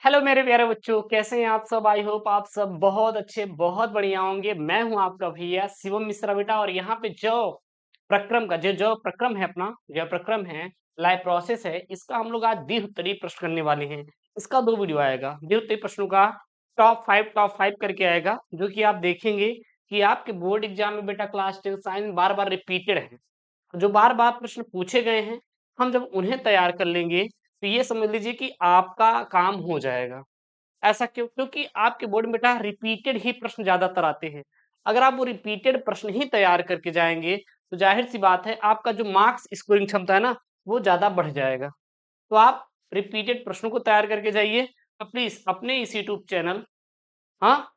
Hello मेरे प्यारे बच्चों, कैसे हैं आप सब। आई होप आप सब बहुत अच्छे बहुत बढ़िया होंगे। मैं हूं आपका भैया शिवम मिश्रा बेटा। और यहाँ पे जो प्रक्रम का जो प्रक्रम है अपना जो प्रक्रम है लाइव प्रोसेस है, इसका हम लोग आज द्विउत्तरीय प्रश्न करने वाले हैं। इसका 2 वीडियो आएगा। द्विउत्तरीय प्रश्नों का टॉप 5 करके आएगा, जो कि आप देखेंगे कि आपके बोर्ड एग्जाम में बेटा क्लास 10 साइंस बार बार रिपीटेड है। जो बार बार प्रश्न पूछे गए हैं, हम जब उन्हें तैयार कर लेंगे तो ये समझ लीजिए कि आपका काम हो जाएगा। ऐसा क्यों? क्योंकि आपके बोर्ड में बेटा रिपीटेड ही प्रश्न ज्यादातर आते हैं। अगर आप वो रिपीटेड प्रश्न ही तैयार करके जाएंगे तो जाहिर सी बात है आपका जो मार्क्स स्कोरिंग क्षमता है ना, वो ज्यादा बढ़ जाएगा। तो आप रिपीटेड प्रश्नों को तैयार करके जाइए। तो प्लीज अपने इस यूट्यूब चैनल, हाँ,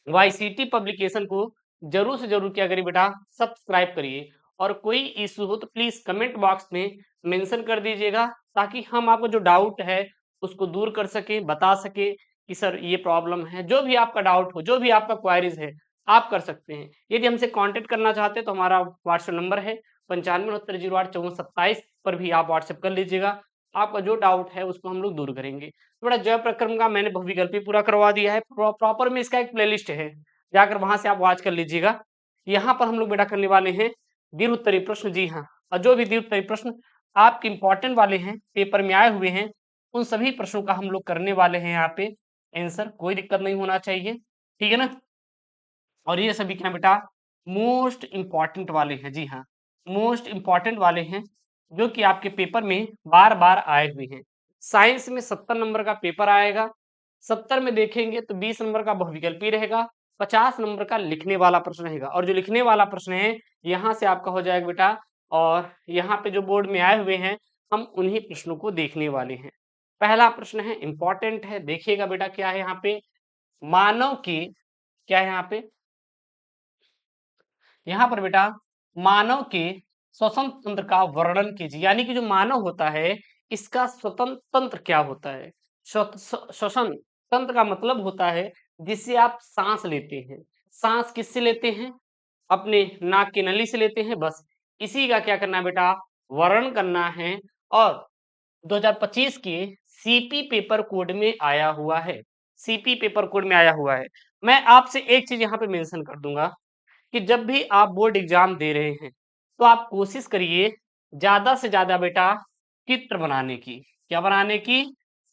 वाईसीटी पब्लिकेशन को जरूर से जरूर क्या करिए बेटा, सब्सक्राइब करिए। और कोई इशू हो तो प्लीज कमेंट बॉक्स में मेंशन कर दीजिएगा, ताकि हम आपको जो डाउट है उसको दूर कर सके, बता सके कि सर ये प्रॉब्लम है। जो भी आपका डाउट हो, जो भी आपका क्वायरीज है, आप कर सकते हैं। यदि हमसे कांटेक्ट करना चाहते हैं तो हमारा व्हाट्सएप नंबर है 956908 पर भी आप व्हाट्सएप कर लीजिएगा। आपका जो डाउट है उसको हम लोग दूर करेंगे। तो बेटा जय प्रक्रम का मैंने बहुविकल्पी पूरा करवा दिया है। प्रॉपर में इसका एक प्लेलिस्ट है, जाकर वहां से आप वॉच कर लीजिएगा। यहाँ पर हम लोग बेटा करने वाले हैं दीर्घ प्रश्न। जी हाँ, और जो भी दीर्घ प्रश्न आपके इंपॉर्टेंट वाले हैं, पेपर में आए हुए हैं, उन सभी प्रश्नों का हम लोग करने वाले हैं यहाँ पे आंसर। कोई दिक्कत नहीं होना चाहिए, ठीक है ना। और ये सभी क्या बेटा, मोस्ट इंपॉर्टेंट वाले हैं। जी हाँ, मोस्ट इंपॉर्टेंट वाले हैं, जो कि आपके पेपर में बार बार आए हुए हैं। साइंस में 70 नंबर का पेपर आएगा। 70 में देखेंगे तो 20 नंबर का बहुविकल्पी रहेगा, 50 नंबर का लिखने वाला प्रश्न रहेगा। और जो लिखने वाला प्रश्न है, यहाँ से आपका हो जाएगा बेटा। और यहाँ पे जो बोर्ड में आए हुए हैं, हम उन्हीं प्रश्नों को देखने वाले हैं। पहला प्रश्न है, इंपॉर्टेंट है, देखिएगा बेटा क्या है यहाँ पे। मानव की क्या है यहाँ पे, यहाँ पर बेटा मानव के श्वसन तंत्र का वर्णन कीजिए। यानी कि जो मानव होता है, इसका स्वतंत्र तंत्र क्या होता है। श्वसन तंत्र का मतलब होता है जिससे आप सांस लेते हैं। सांस किससे लेते हैं? अपने नाक की नली से लेते हैं। बस इसी का क्या करना है बेटा, वर्णन करना है। और 2025 के सीपी पेपर कोड में आया हुआ है। सीपी पेपर कोड में आया हुआ है। मैं आपसे एक चीज यहाँ पे मेंशन कर दूंगा कि जब भी आप बोर्ड एग्जाम दे रहे हैं, तो आप कोशिश करिए ज्यादा से ज्यादा बेटा चित्र बनाने की। क्या बनाने की?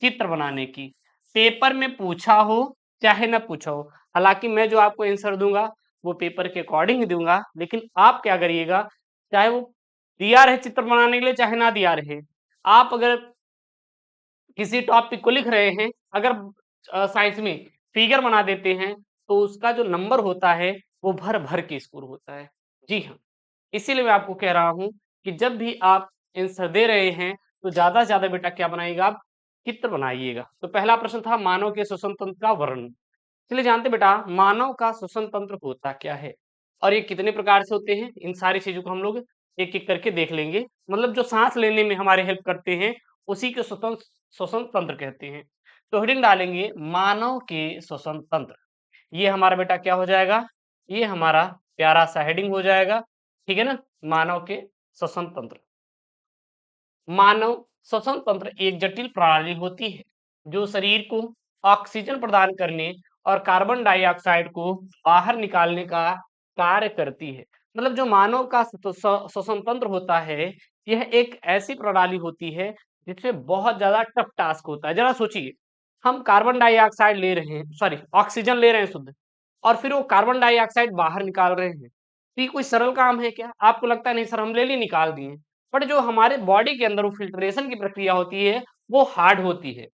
चित्र बनाने की। पेपर में पूछा हो चाहे ना पूछा हो, हालांकि मैं जो आपको आंसर दूंगा वो पेपर के अकॉर्डिंग दूंगा, लेकिन आप क्या करिएगा, चाहे वो दिया रहे चित्र बनाने के लिए चाहे ना दिया रहे, आप अगर किसी टॉपिक को लिख रहे हैं, अगर साइंस में फिगर बना देते हैं, तो उसका जो नंबर होता है वो भर भर के स्कोर होता है। जी हाँ, इसीलिए मैं आपको कह रहा हूं कि जब भी आप आंसर दे रहे हैं तो ज्यादा से ज्यादा बेटा क्या बनाइएगा, आप चित्र बनाइएगा। तो पहला प्रश्न था मानव के श्वसन तंत्र का वर्णन। चलिए जानते बेटा मानव का श्वसन तंत्र होता क्या है और ये कितने प्रकार से होते हैं। इन सारी चीजों को हम लोग एक एक करके देख लेंगे। मतलब जो सांस लेने में हमारे हेल्प करते हैं, उसी के स्वतंत्र श्वसन तंत्र कहते हैं। तो हेडिंग डालेंगे मानव के श्वसन तंत्र। ये हमारा बेटा क्या हो जाएगा, ये हमारा प्यारा सा हेडिंग हो जाएगा, ठीक है ना। मानव के श्वसन तंत्र। मानव श्वसन तंत्र एक जटिल प्रणाली होती है जो शरीर को ऑक्सीजन प्रदान करने और कार्बन डाइऑक्साइड को बाहर निकालने का कार्य करती है। मतलब जो मानव का श्वसन तंत्र होता है, यह एक ऐसी प्रणाली होती है जिसमें बहुत ज्यादा टफ टास्क होता है। जरा सोचिए, हम कार्बन डाइऑक्साइड ले रहे हैं, सॉरी ऑक्सीजन ले रहे हैं शुद्ध, और फिर वो कार्बन डाइऑक्साइड बाहर निकाल रहे हैं। तो ये कोई सरल काम है क्या? आपको लगता है नहीं सर हम ले लिए निकाल दिए, बट जो हमारे बॉडी के अंदर वो फिल्ट्रेशन की प्रक्रिया होती है, वो हार्ड होती है।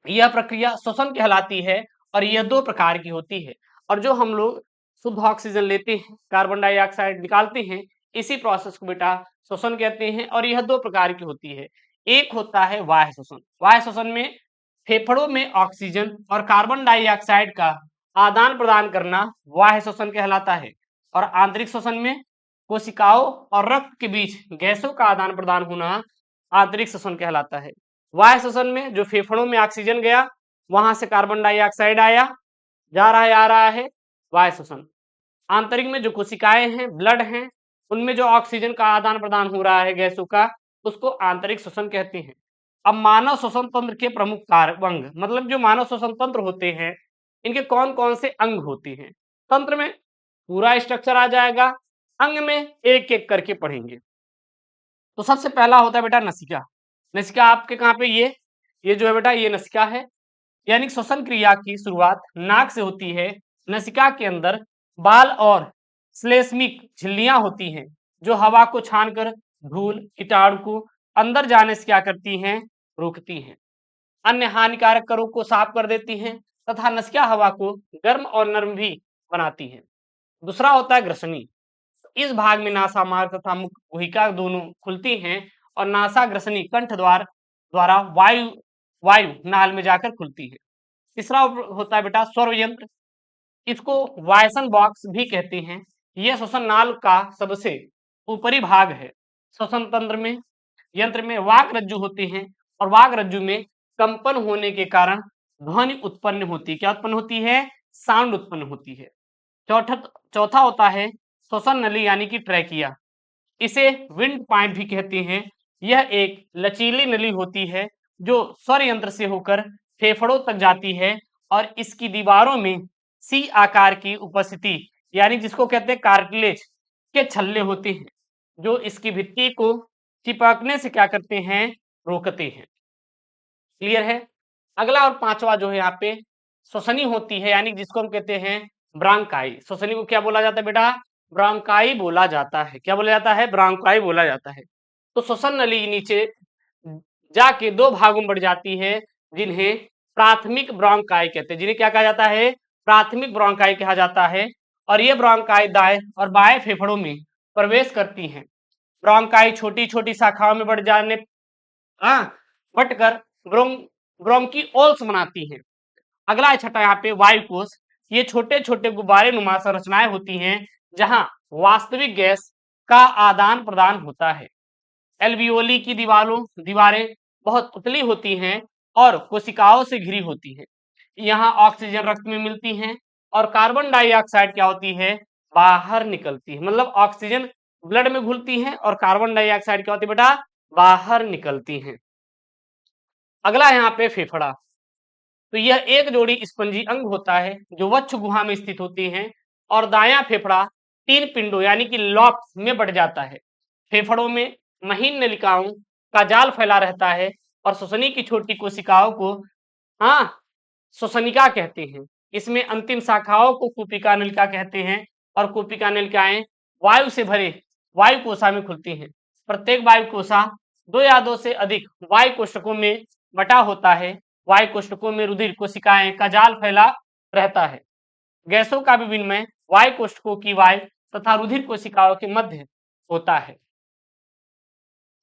यह प्रक्रिया श्वसन कहलाती है और यह 2 प्रकार की होती है। और जो हम लोग शुद्ध ऑक्सीजन लेते हैं, कार्बन डाइऑक्साइड निकालते हैं, इसी प्रोसेस को बेटा श्वसन कहते हैं। और यह 2 प्रकार की होती है। एक होता है वाह्य श्वसन। वाह्य श्वसन में फेफड़ों में ऑक्सीजन और कार्बन डाइऑक्साइड का आदान प्रदान करना वाह्य श्वसन कहलाता है। और आंतरिक श्वसन में कोशिकाओं और रक्त के बीच गैसों का आदान प्रदान होना आंतरिक श्वसन कहलाता है। वाह्य श्वसन में जो फेफड़ों में ऑक्सीजन गया, वहां से कार्बन डाइऑक्साइड आया, जा रहा है आ रहा है, वाह्य श्वसन। आंतरिक में जो कोशिकाएं हैं, ब्लड हैं, उनमें जो ऑक्सीजन का आदान प्रदान हो रहा है गैसों का, उसको आंतरिक श्वसन कहते हैं। अब मानव श्वसन तंत्र के प्रमुख कारक अंग, मतलब जो मानव श्वसन तंत्र होते हैं इनके कौन कौन से अंग होते हैं। तंत्र में पूरा स्ट्रक्चर आ जाएगा, अंग में एक एक करके पढ़ेंगे। तो सबसे पहला होता है बेटा नसिका। नसिका आपके कहाँ पे, ये जो है बेटा ये नसिका है, यानी श्वसन क्रिया की शुरुआत नाक से होती है। नसिका के अंदर बाल और श्लेष्मिक झिल्लियां होती हैं जो हवा को छानकर धूल कीटाणु को अंदर जाने से क्या करती हैं, रोकती हैं, अन्य हानिकारक कणों को साफ कर देती हैं तथा नसिका हवा को गर्म और नर्म भी बनाती है। दूसरा होता है ग्रसनी। इस भाग में नासा मार्ग तथा मुख गुहिका दोनों खुलती हैं और नासा ग्रसनी कंठ द्वार द्वारा वायु वायु नाल में जाकर खुलती है। तीसरा होता है बेटा स्वर यंत्र, इसको वायसन बॉक्स भी कहते हैं। यह श्वसन नाल का सबसे ऊपरी भाग है। श्वसन तंत्र में यंत्र में वाक रज्जु होती है और वाक रज्जु में कंपन होने के कारण ध्वनि उत्पन्न होती है। क्या उत्पन्न होती है, साउंड उत्पन्न होती है। चौथा होता है श्वसन नली यानी कि ट्रैकिया, इसे विंड पाइप भी कहते हैं। यह एक लचीली नली होती है जो स्वर यंत्र से होकर फेफड़ों तक जाती है और इसकी दीवारों में सी आकार की उपस्थिति यानी जिसको कहते हैं कार्टिलेज के छल्ले होते हैं जो इसकी भित्ति को चिपकने से क्या करते हैं, रोकते हैं। क्लियर है। अगला और पांचवा जो है यहाँ पे श्वसनी होती है, यानी जिसको हम कहते हैं ब्रांकाई। श्वसनी को क्या बोला जाता है बेटा, ब्रांकाई बोला जाता है। क्या बोला जाता है, ब्रांकाई बोला जाता है। तो श्वसन नली नीचे जाके दो भागों में बढ़ जाती है जिन्हें प्राथमिक ब्रोंकाई कहते हैं। जिन्हें क्या कहा जाता है, प्राथमिक ब्रोंकाई कहा जाता है। और ये ब्रोंकाई दाएं और बाएं फेफड़ों में प्रवेश करती हैं। ब्रोंकाई छोटी छोटी शाखाओं में बढ़ जाने बटकर ब्रोंकिओल्स बनाती हैं। अगला छठा यहाँ पे वायुकोश। ये छोटे छोटे गुब्बारे नुमा संरचनाएं होती हैं जहां वास्तविक गैस का आदान प्रदान होता है। एल्वियोली की दीवारें बहुत पतली होती हैं और कोशिकाओं से घिरी होती हैं। यहाँ ऑक्सीजन रक्त में मिलती हैं और कार्बन डाइऑक्साइड क्या होती है, बाहर निकलती है। मतलब ऑक्सीजन ब्लड में घुलती है और कार्बन डाइऑक्साइड क्या होती है बेटा, बाहर निकलती हैं। अगला यहाँ पे फेफड़ा। तो यह एक जोड़ी स्पंजी अंग होता है जो वक्ष गुहा में स्थित होती हैं और दायां फेफड़ा 3 पिंडों यानी कि लॉब्स में बढ़ जाता है। फेफड़ों में महीन नलिकाओं का जाल फैला रहता है और श्वसनी की छोटी कोशिकाओं को श्वसनिका कहते हैं। इसमें अंतिम शाखाओं को कूपिका नलिका कहते हैं और कूपिका नलिकाएं वायु से भरे वायु कोशा में खुलती हैं। प्रत्येक वायु कोशा 2 या 2 से अधिक वायु कोष्ठकों में बटा होता है। वायु कोष्ठकों में रुधिर कोशिकाएं का जाल फैला रहता है। गैसों का भी विनिमय वायु कोष्ठकों की वायु तथा रुधिर कोशिकाओं के मध्य होता है।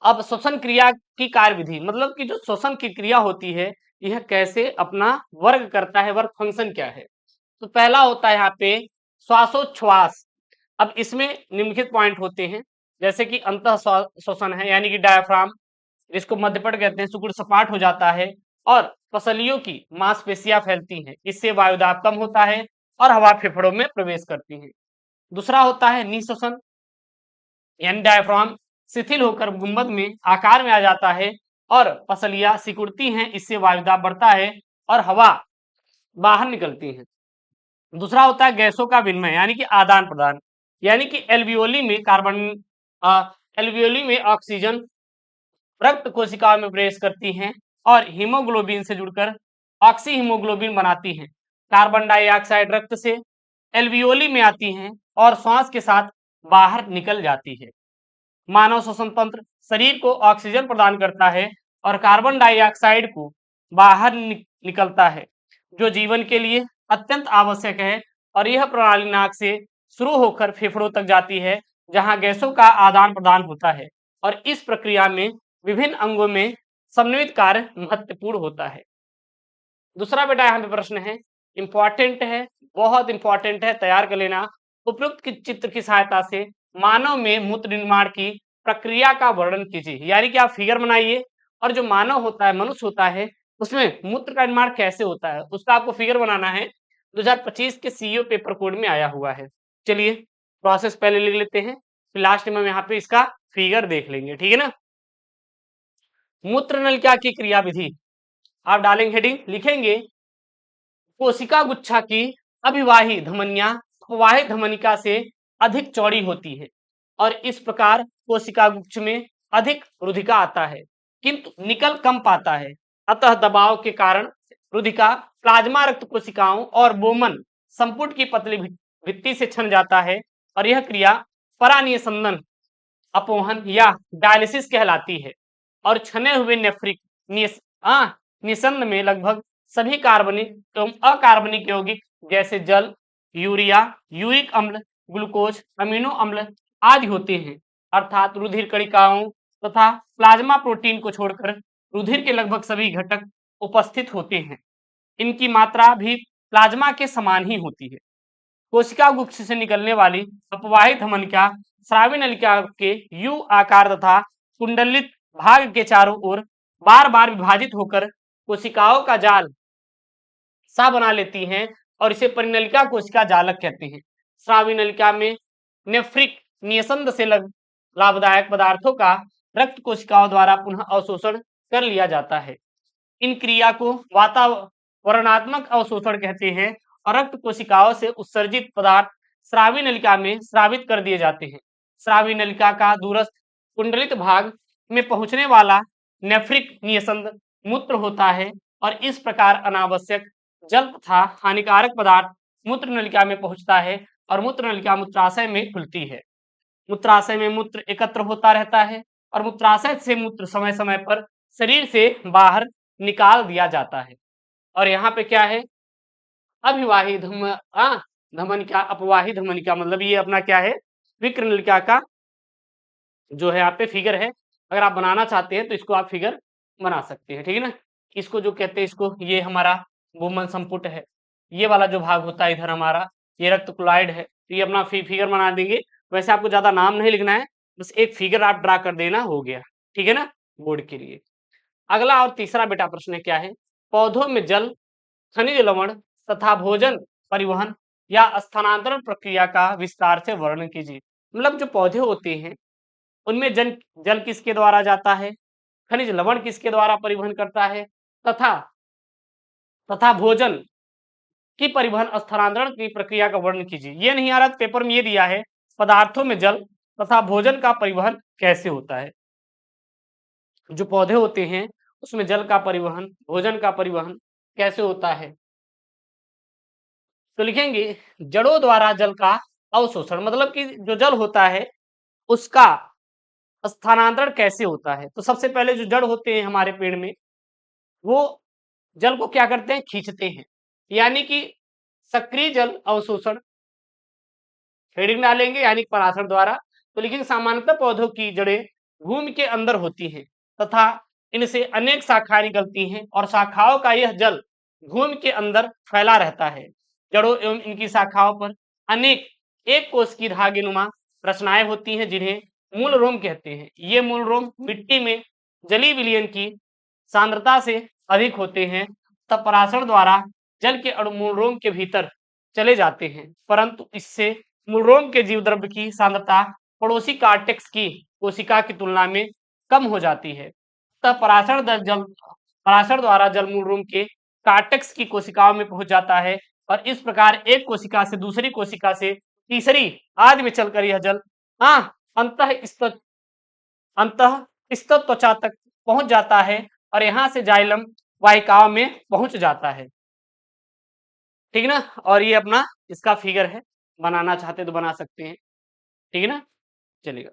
अब श्वसन क्रिया की कार्यविधि, मतलब कि जो श्वसन की क्रिया होती है यह कैसे अपना वर्ग करता है, वर्ग फंक्शन क्या है। तो पहला होता है यहाँ पे श्वासोच्छ्वास। अब इसमें निम्नलिखित पॉइंट होते हैं जैसे कि अंतः श्वसन है यानी कि डायफ्राम, जिसको मध्यपट कहते हैं, सुकुड़ सपाट हो जाता है और पसलियों की मांसपेशियां फैलती हैं। इससे वायुदाब कम होता है और हवा फेफड़ों में प्रवेश करती है। दूसरा होता है निःश्वसन यानी डायफ्राम शिथिल होकर गुंबद में आकार में आ जाता है और पसलियां सिकुड़ती हैं। इससे वायुदाब बढ़ता है और हवा बाहर निकलती है। दूसरा होता है गैसों का विनिमय यानी कि आदान प्रदान, यानी कि एल्वियोली में ऑक्सीजन रक्त कोशिकाओं में प्रवेश करती हैं और हीमोग्लोबिन से जुड़कर ऑक्सी हीमोग्लोबिन बनाती हैं। कार्बन डाइऑक्साइड रक्त से एल्वियोली में आती हैं और श्वास के साथ बाहर निकल जाती है। मानव श्वसन तंत्र शरीर को ऑक्सीजन प्रदान करता है और कार्बन डाइऑक्साइड को बाहर निकलता है जो जीवन के लिए अत्यंत आवश्यक है। और यह प्रणाली नाक से शुरू होकर फेफड़ों तक जाती है जहां गैसों का आदान प्रदान होता है और इस प्रक्रिया में विभिन्न अंगों में समन्वित कार्य महत्वपूर्ण होता है। दूसरा बेटा यहाँ पे प्रश्न है, इंपॉर्टेंट है, बहुत इंपॉर्टेंट है, तैयार कर लेना। उपयुक्त चित्र की सहायता से मानव में मूत्र निर्माण की प्रक्रिया का वर्णन कीजिए। यानी कि आप फिगर बनाइए और जो मानव होता है, मनुष्य होता है, उसमें मूत्र का निर्माण कैसे होता है उसका आपको फिगर बनाना है। 2025 के सीईओ पेपर कोड में आया हुआ है। चलिए प्रोसेस पहले लिख लेते हैं, फिर लास्ट में हम यहाँ पे इसका फिगर देख लेंगे, ठीक है ना। मूत्र नलिका की क्रियाविधि आप डालेंगे, हेडिंग लिखेंगे, कोशिका गुच्छा की अभिवाही धमनियां अपवाही धमनिका से अधिक चौड़ी होती है और इस प्रकार कोशिका गुच्छ में अधिक रुधिका आता है किंतु निकल कम पाता है। अतः दबाव के कारण रुधिका प्लाज्मा रक्त कोशिकाओं और बोमन संपुट की पतली भित्ति से छन जाता है और यह क्रिया परानिसंदन अपवहन या डायलिसिस कहलाती है और छने हुए नेफ्रिक निसंद में लगभग सभी कार्बनिक एवं अकार्बनिक यौगिक जैसे जल, यूरिया, यूरिक अम्ल, ग्लूकोज, अमीनो अम्ल आदि होते हैं। अर्थात रुधिर कणिकाओं तथा प्लाज्मा प्रोटीन को छोड़कर रुधिर के लगभग सभी घटक उपस्थित होते हैं। इनकी मात्रा भी प्लाज्मा के समान ही होती है। कोशिका गुच्छ से निकलने वाली अपवाही धमनिका स्रावी नलिका के यू आकार तथा कुंडलित भाग के चारों ओर बार बार विभाजित होकर कोशिकाओं का जाल सा बना लेती हैं और इसे परिनलिका कोशिका जालक कहते हैं। स्रावी नलिका में नेफ्रिक नियसंद से लाभदायक पदार्थों का रक्त कोशिकाओं द्वारा पुनः अवशोषण कर लिया जाता है। इन क्रिया को वातावरणात्मक अवशोषण कहते हैं और रक्त कोशिकाओं से उत्सर्जित पदार्थ स्रावी नलिका में स्रावित कर दिए जाते हैं। स्रावी नलिका का दूरस्थ कुंडलित भाग में पहुंचने वाला नेफ्रिक नियसंद मूत्र होता है और इस प्रकार अनावश्यक जल तथा हानिकारक पदार्थ मूत्र नलिका में पहुंचता है और मूत्र नलिका मूत्राशय में खुलती है। मूत्राशय में मूत्र एकत्र होता रहता है और मूत्राशय से मूत्र समय समय पर शरीर से बाहर निकाल दिया जाता है। और यहाँ पे क्या है, अभिवाही धमनिका अपवाही धमनिका मतलब ये अपना क्या है, विकृ नलिका का जो है यहाँ पे फिगर है। अगर आप बनाना चाहते हैं तो इसको आप फिगर बना सकते हैं, ठीक है ना। इसको जो कहते हैं, इसको ये हमारा बोमन संपुट है, ये वाला जो भाग होता है इधर हमारा ये रक्त क्लोराइड है। तो ये अपना फिगर बना देंगे। वैसे आपको ज्यादा नाम नहीं लिखना है, बस एक फिगर आप ड्रा कर देना, हो गया, ठीक है ना, बोर्ड के लिए। अगला और तीसरा बेटा प्रश्न क्या है, पौधों में जल, खनिज लवण तथा भोजन परिवहन या स्थानांतरण प्रक्रिया का विस्तार से वर्णन कीजिए। मतलब जो पौधे होते हैं उनमें जल किसके द्वारा जाता है, खनिज लवण किसके द्वारा परिवहन करता है तथा भोजन की परिवहन स्थानांतरण की प्रक्रिया का वर्णन कीजिए। ये नहीं आ रहा, पेपर में ये दिया है पदार्थों में जल तथा भोजन का परिवहन कैसे होता है। जो पौधे होते हैं उसमें जल का परिवहन, भोजन का परिवहन कैसे होता है, तो लिखेंगे जड़ों द्वारा जल का अवशोषण, मतलब कि जो जल होता है उसका स्थानांतरण कैसे होता है। तो सबसे पहले जो जड़ होते हैं हमारे पेड़ में, वो जल को क्या करते हैं, खींचते हैं, यानी कि सक्रिय जल अवशोषण हेडिंग डालेंगे, यानी पराशर द्वारा। तो लेकिन सामान्यतः पौधों की जड़ें भूमि के अंदर होती हैं तथा इनसे अनेक शाखाएं निकलती हैं और शाखाओं का यह जल भूमि के अंदर फैला रहता है। जड़ों एवं इनकी शाखाओं पर अनेक एक कोश की धागेनुमा रचनाएं होती हैं जिन्हें मूल रोम कहते हैं। ये मूल रोम मिट्टी में जलीय विलयन की सांद्रता से अधिक होते हैं, तब पराशर द्वारा जल के अणु मूल रोम के भीतर चले जाते हैं, परंतु इससे मूल रोम के जीव द्रव्य की सांद्रता पड़ोसी कार्टेक्स की कोशिका की तुलना में कम हो जाती है। तब पराशर द्वारा जल मूल रोम के कार्टेक्स की कोशिकाओं में पहुंच जाता है और इस प्रकार एक कोशिका से दूसरी कोशिका से तीसरी आदि में चलकर यह जल अंतः त्वचा तक पहुंच जाता है और यहाँ से जाइलम वाहिकाओं में पहुंच जाता है, ठीक है ना। और ये अपना इसका फिगर है, बनाना चाहते तो बना सकते हैं, ठीक है ना, चलेगा।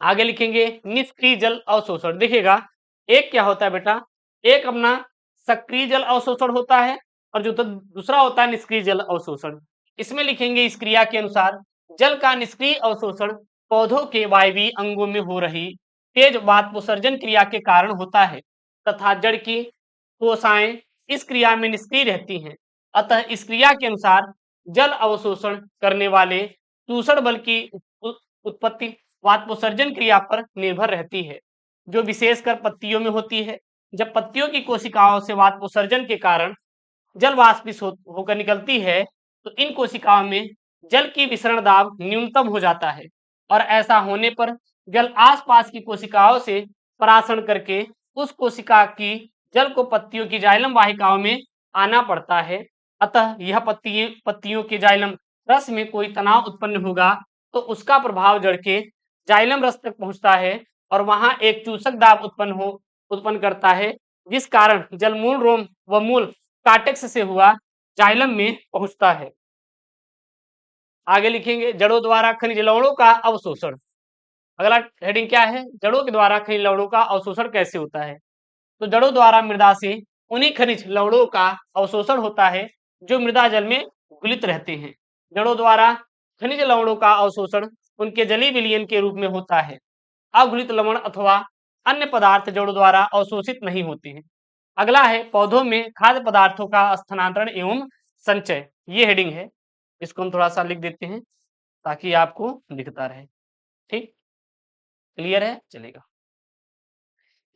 आगे लिखेंगे निष्क्रिय जल अवशोषण। देखिएगा एक क्या होता है बेटा, एक अपना सक्रिय जल अवशोषण होता है और जो दूसरा होता है निष्क्रिय जल अवशोषण। इसमें लिखेंगे इस क्रिया के अनुसार जल का निष्क्रिय अवशोषण पौधों के वायवीय अंगों में हो रही तेज वाष्पोत्सर्जन क्रिया के कारण होता है तथा जड़ की कोशिकाएं इस क्रिया में निष्क्रिय रहती हैं। अतः इस क्रिया के अनुसार जल अवशोषण करने वाले दूषण बल की उत्पत्ति वाष्पोत्सर्जन क्रिया पर निर्भर रहती है, जो विशेषकर पत्तियों में होती है। जब पत्तियों की कोशिकाओं से वाष्पोत्सर्जन के कारण जल वाष्पित होकर निकलती है तो इन कोशिकाओं में जल की विसरण दाब न्यूनतम हो जाता है और ऐसा होने पर जल आसपास की कोशिकाओं से परासरण करके उस कोशिका की जल को पत्तियों की जाइलम वाहिकाओं में आना पड़ता है। अतः यह पत्तियों के जाइलम रस में कोई तनाव उत्पन्न होगा तो उसका प्रभाव जड़ के जाइलम रस तक पहुंचता है और वहां एक चूसक दाब उत्पन्न करता है, जिस कारण जल मूल रोम व मूल कार्टेक्स से हुआ जाइलम में पहुंचता है। आगे लिखेंगे जड़ों द्वारा खनिज लवणों का अवशोषण। अगला हेडिंग क्या है, जड़ों के द्वारा खनिज लवणों का अवशोषण कैसे होता है। तो जड़ों द्वारा मृदा से उन्हीं खनिज लवणों का अवशोषण होता है जो मृदा जल में घुलित रहते हैं। जड़ों द्वारा खनिज लवणों का अवशोषण उनके जलीय विलयन के रूप में होता है। अघुलित लवण अथवा अन्य पदार्थ जड़ों द्वारा अवशोषित नहीं होते हैं। अगला है पौधों में खाद्य पदार्थों का स्थानांतरण एवं संचय। ये हेडिंग है, इसको हम थोड़ा सा लिख देते हैं ताकि आपको दिखता रहे। ठीक, क्लियर है, चलेगा।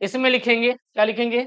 इसमें लिखेंगे, क्या लिखेंगे,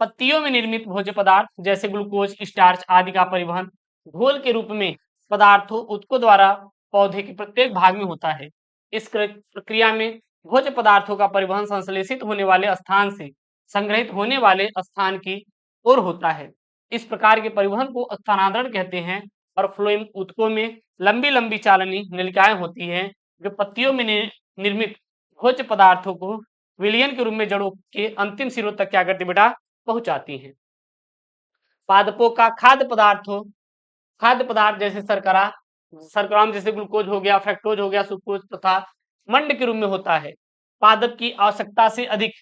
पत्तियों में निर्मित भोज्य पदार्थ जैसे ग्लूकोज, स्टार्च आदि का परिवहन घोल के रूप में पदार्थों उत्कों द्वारा पौधे के प्रत्येक भाग में होता है। इस प्रक्रिया में भोज्य पदार्थों का परिवहन संश्लेषित होने वाले स्थान से संग्रहित होने वाले स्थान की ओर होता है। इस प्रकार के परिवहन को स्थानांतरण कहते हैं और फ्लोएम उत्कों में लंबी लंबी चालनी नलिकाएं होती हैं जो पत्तियों में निर्मित भोज्य पदार्थों को विलयन के रूप में जड़ों के अंतिम सिरों तक क्या करती बेटा, पहुंचाती हैं। पादपों का खाद्य पदार्थ जैसे शर्करा में जैसे ग्लूकोज हो गया, फ्रक्टोज हो गया, सुक्रोज तथा मंड के रूप में होता है। पादप की आवश्यकता से अधिक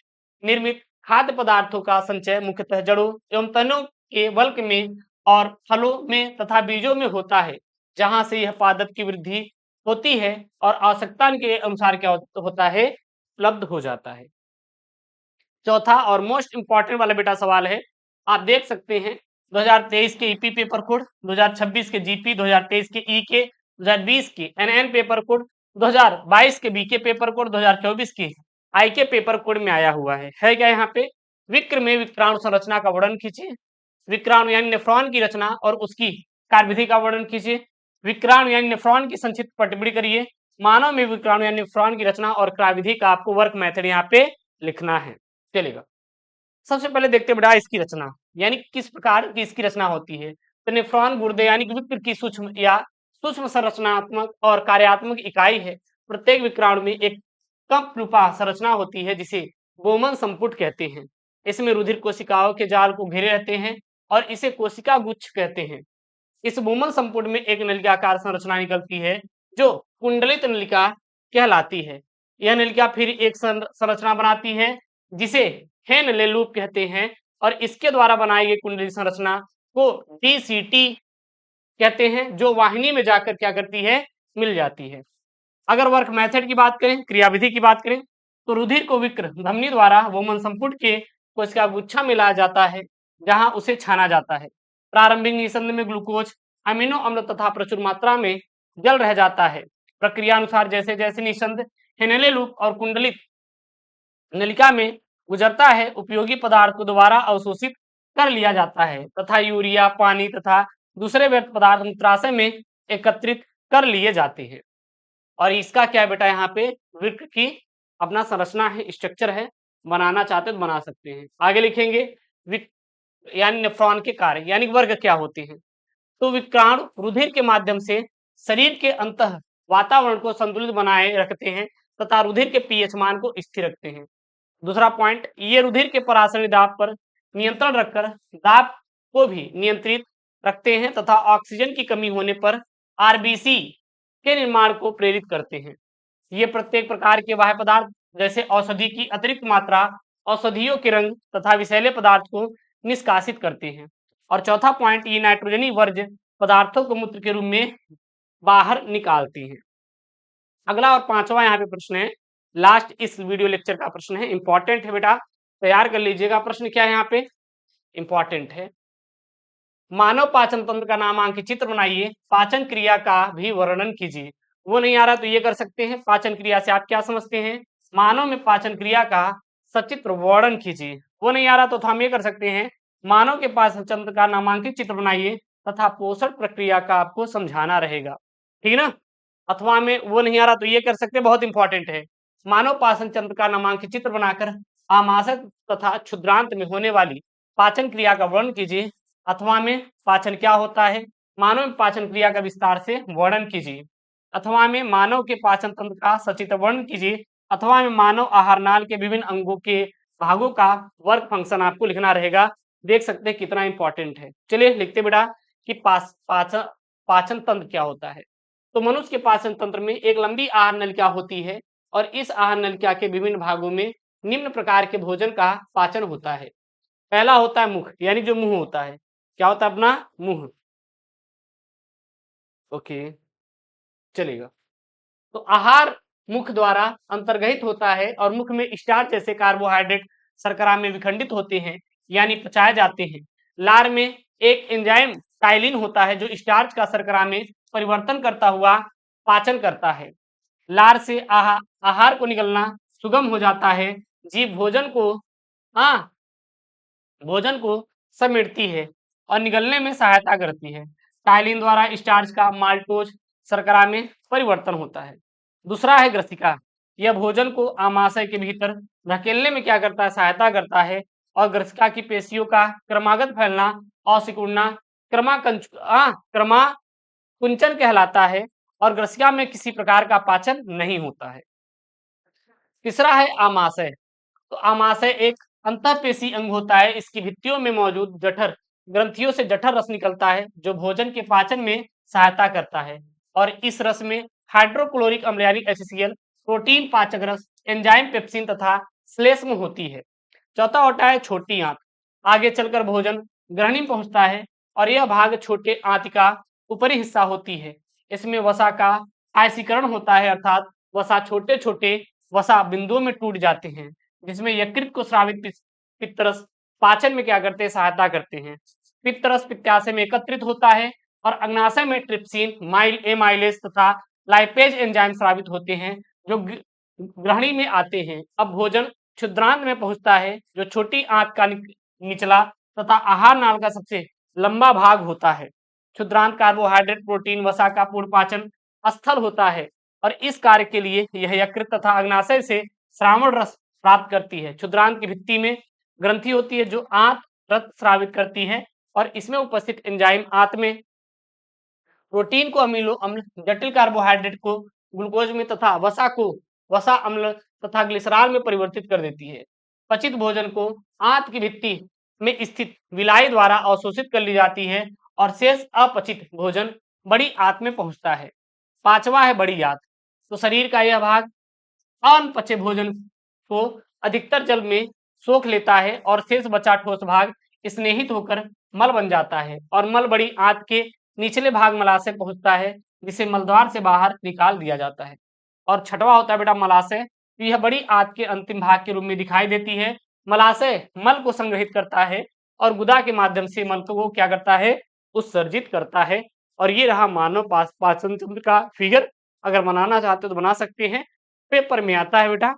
निर्मित खाद्य पदार्थों का संचय मुख्यतः जड़ों एवं तनों के बल्क में और फलों में तथा बीजों में होता है, जहां से यह पादप की वृद्धि होती है और आवश्यकता के अनुसार क्या होता है, उपलब्ध हो जाता है। चौथा और मोस्ट इंपॉर्टेंट वाला बेटा सवाल है, आप देख सकते हैं 2023 के ईपी पेपर कोड, 2026 के जीपी, 2023 के ई के, 2020 के एनएन पेपर कोड, 2022 के बीके पेपर कोड, 2024 के आई के पेपर कोड में आया हुआ है क्या यहाँ पे, विक्र में विक्राणु संरचना का वर्णन कीजिए। विक्राणु यानी नेफ्रॉन की रचना और उसकी कार्यविधि का वर्णन कीजिए। विक्राणु यानी नेफ्रॉन की संक्षिप्त पटबिड़ी करिए। मानव में विक्राणु यानी नेफ्रॉन की रचना और कार्यविधि का आपको वर्क मेथड यहाँ पे लिखना है, चलेगा। सबसे पहले देखते हैं बेटा इसकी रचना, यानी किस प्रकार की इसकी रचना होती है। तो नेफ्रॉन गुर्दे यानी विक्र की सूक्ष्म या सूक्ष्म संरचनात्मक और कार्यात्मक इकाई है। प्रत्येक विक्राणु में एक कप रूपा संरचना होती है जिसे बोमन संपुट कहते हैं। इसमें रुधिर कोशिकाओं के जाल को घेरे रहते हैं और इसे कोशिका गुच्छ कहते हैं। इस बोमन संपुट में एक नलिकाकार संरचना निकलती है जो कुंडलित नलिका कहलाती है। यह नलिका फिर एक संरचना बनाती है जिसे हेनले लूप कहते हैं और इसके द्वारा बनाई गई कुंडली संरचना को डीसीटी कहते हैं, जो वाहिनी में जाकर क्या करती है, मिल जाती है। अगर वर्क मेथड की बात करें, क्रियाविधि की बात करें, तो रुधिर को विक्र धमनी द्वारा वोमन संपुट के कोशिका गुच्छा में लाया जाता है जहां उसे छाना जाता है। प्रारंभिक निस्संद में ग्लूकोज, अमीनो अम्ल तथा प्रचुर मात्रा में जल रह जाता है। प्रक्रिया अनुसार जैसे जैसे निस्संद हेनेले लूप और कुंडलित नलिका में गुजरता है, उपयोगी पदार्थ को दोबारा अवशोषित कर लिया जाता है तथा यूरिया, पानी तथा दूसरे व्यर्थ पदार्थ मूत्राशय में एकत्रित कर लिए जाते हैं। और इसका क्या है बेटा, यहाँ पे वृक्क की अपना संरचना है, स्ट्रक्चर है, बनाना चाहते तो बना सकते हैं। आगे लिखेंगे यानी नेफ्रॉन के कार्य यानी वर्ग क्या होते हैं। तो विक्राणु रुधिर के माध्यम से शरीर के अंतः वातावरण को संतुलित बनाए रखते हैं तथा रुधिर के पीएच मान को स्थिर रखते हैं। दूसरा पॉइंट, ये रुधिर के पराशरी दाब पर नियंत्रण रखकर दाब को भी नियंत्रित रखते हैं तथा ऑक्सीजन की कमी होने पर आरबीसी के निर्माण को प्रेरित करते हैं। ये प्रत्येक प्रकार के बाह्य पदार्थ जैसे औषधि की अतिरिक्त मात्रा, औषधियों के रंग तथा विषैले पदार्थ को निष्कासित करते हैं। और चौथा पॉइंट, ये नाइट्रोजनी वर्ज्य पदार्थों को मूत्र के रूप में बाहर निकालती हैं। अगला और पांचवा यहाँ पे प्रश्न है, लास्ट इस वीडियो लेक्चर का प्रश्न है, इंपॉर्टेंट है बेटा, तैयार कर लीजिएगा। प्रश्न क्या है यहाँ पे, इंपॉर्टेंट है, मानव पाचन तंत्र का नामांकित चित्र बनाइए, पाचन क्रिया का भी वर्णन कीजिए। वो नहीं आ रहा तो ये कर सकते हैं, पाचन क्रिया से आप क्या समझते हैं, मानव में पाचन क्रिया का सचित्र वर्णन कीजिए। वो नहीं आ रहा तो हम ये कर सकते हैं, मानव के पाचन तंत्र का नामांकित चित्र बनाइए तथा पोषण प्रक्रिया का आपको समझाना रहेगा, ठीक है ना। अथवा में वो नहीं आ रहा तो ये कर सकते, बहुत इंपॉर्टेंट है, मानव पाचन तंत्र का नामांकित चित्र बनाकर आमाशय तथा क्षुद्रांत में होने वाली पाचन क्रिया का वर्णन कीजिए। अथवा में पाचन क्या होता है? मानव में पाचन क्रिया का विस्तार से वर्णन कीजिए। अथवा में मानव के पाचन तंत्र का सचित्र वर्णन कीजिए। अथवा में मानव आहार नाल के विभिन्न अंगों के भागों का वर्क फंक्शन आपको लिखना रहेगा। देख सकते हैं कितना इंपॉर्टेंट है। चलिए लिखते बेटा कि पाचन तंत्र क्या होता है। तो मनुष्य के पाचन तंत्र में एक लंबी आहार नलिका होती है और इस आहार नलिका के विभिन्न भागों में निम्न प्रकार के भोजन का पाचन होता है। पहला होता है मुख, यानी जो मुंह होता है। क्या होता है अपना? मुंह। ओके, चलेगा। तो आहार मुख द्वारा अंतर्गहित होता है और मुख में स्टार्च जैसे कार्बोहाइड्रेट शर्करा में विखंडित होते हैं, यानी पचाए जाते हैं। लार में एक एंजाइम टाइलिन होता है जो स्टार्च का शर्करा में परिवर्तन करता हुआ पाचन करता है। लार से आहार को निकलना सुगम हो जाता है। जीभ भोजन को समेटती है और निगलने में सहायता करती है। टाइलिन द्वारा स्टार्च का माल्टोज शर्करा में परिवर्तन होता है। दूसरा है ग्रसिका। यह भोजन को आमाशय के भीतर धकेलने में क्या करता है? सहायता करता है। और ग्रसिका की पेशियों का क्रमागत फैलना और सिकुड़ना क्रमाकुंचन कहलाता है और ग्रसिका में किसी प्रकार का पाचन नहीं होता है। तीसरा है आमाशय। तो आमाशय एक अंतःपेशी अंग होता है। इसकी भित्तियों में मौजूद जठर ग्रंथियों से जठर रस निकलता है जो भोजन के पाचन में सहायता करता है और इस रस में हाइड्रोक्लोरिक अम्ल यानी HCl, प्रोटीन पाचक रस, एंजाइम पेप्सिन तथा श्लेष्म होती है। चौथा होता है छोटी आंत। आगे चलकर भोजन ग्रहणी में पहुंचता है और यह भाग छोटे आंत का ऊपरी हिस्सा होती है। इसमें वसा का आयसीकरण होता है, अर्थात वसा छोटे छोटे वसा बिंदुओं में टूट जाते हैं, जिसमें यकृत को स्रावित पित्तरस पाचन में क्या करते हैं? सहायता करते हैं। पित्तरस पित्ताशय में एकत्रित होता है और अग्नाशय में ट्रिप्सिन, एमाइलेज तथा लाइपेज एंजाइम स्रावित होते हैं जो ग्रहणी में आते हैं। अब भोजन क्षुद्रांत में पहुंचता है जो छोटी आंत का निचला तथा आहार नाल का सबसे लंबा भाग होता है। क्षुद्रांत कार्बोहाइड्रेट, प्रोटीन, वसा का पूर्ण पाचन स्थल होता है और इस कार्य के लिए यह यकृत तथा अग्नाशय से श्रावण रस प्राप्त करती है। क्षुद्रांत की भित्ति में ग्रंथि होती है जो आंत रक्त स्रावित करती है और इसमें उपस्थित एंजाइम आंत में प्रोटीन को अमीनो अम्ल, जटिल कार्बोहाइड्रेट को ग्लूकोज में तथा वसा को वसा अम्ल तथा ग्लिसरॉल में परिवर्तित कर देती है। पचित भोजन को आंत की भित्ति में स्थित विलाई द्वारा अवशोषित कर ली जाती है और शेष अपचित भोजन बड़ी आंत में पहुंचता है। पांचवा है बड़ी आंत। तो शरीर का यह भाग अनपचे भोजन को अधिकतर जल में सोख लेता है और शेष बचा ठोस भाग स्नेहित होकर मल बन जाता है और मल बड़ी आंत के निचले भाग मलाशय पहुंचता है जिसे मलद्वार से बाहर निकाल दिया जाता है। और छठवा होता है बेटा मलाशय। तो यह बड़ी आंत के अंतिम भाग के रूप में दिखाई देती है। मलाशय मल को संग्रहित करता है और गुदा के माध्यम से मल को क्या करता है? उत्सर्जित करता है। और ये रहा मानव पाचन तंत्र का फिगर। अगर बनाना चाहते हो तो बना सकते हैं, पेपर में आता है बेटा।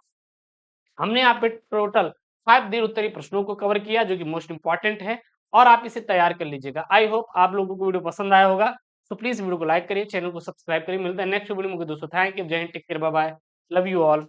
हमने यहाँ पे टोटल 5 दीर्घ उत्तरीय प्रश्नों को कवर किया जो कि मोस्ट इंपॉर्टेंट है और आप इसे तैयार कर लीजिएगा। आई होप आप लोगों को वीडियो पसंद आया होगा। तो प्लीज वीडियो को लाइक करिए, चैनल को सब्सक्राइब करिए। मिलता है नेक्स्ट वीडियो में दोस्तों। थैंक यू, जय Hind, take care, bye bye, love you all.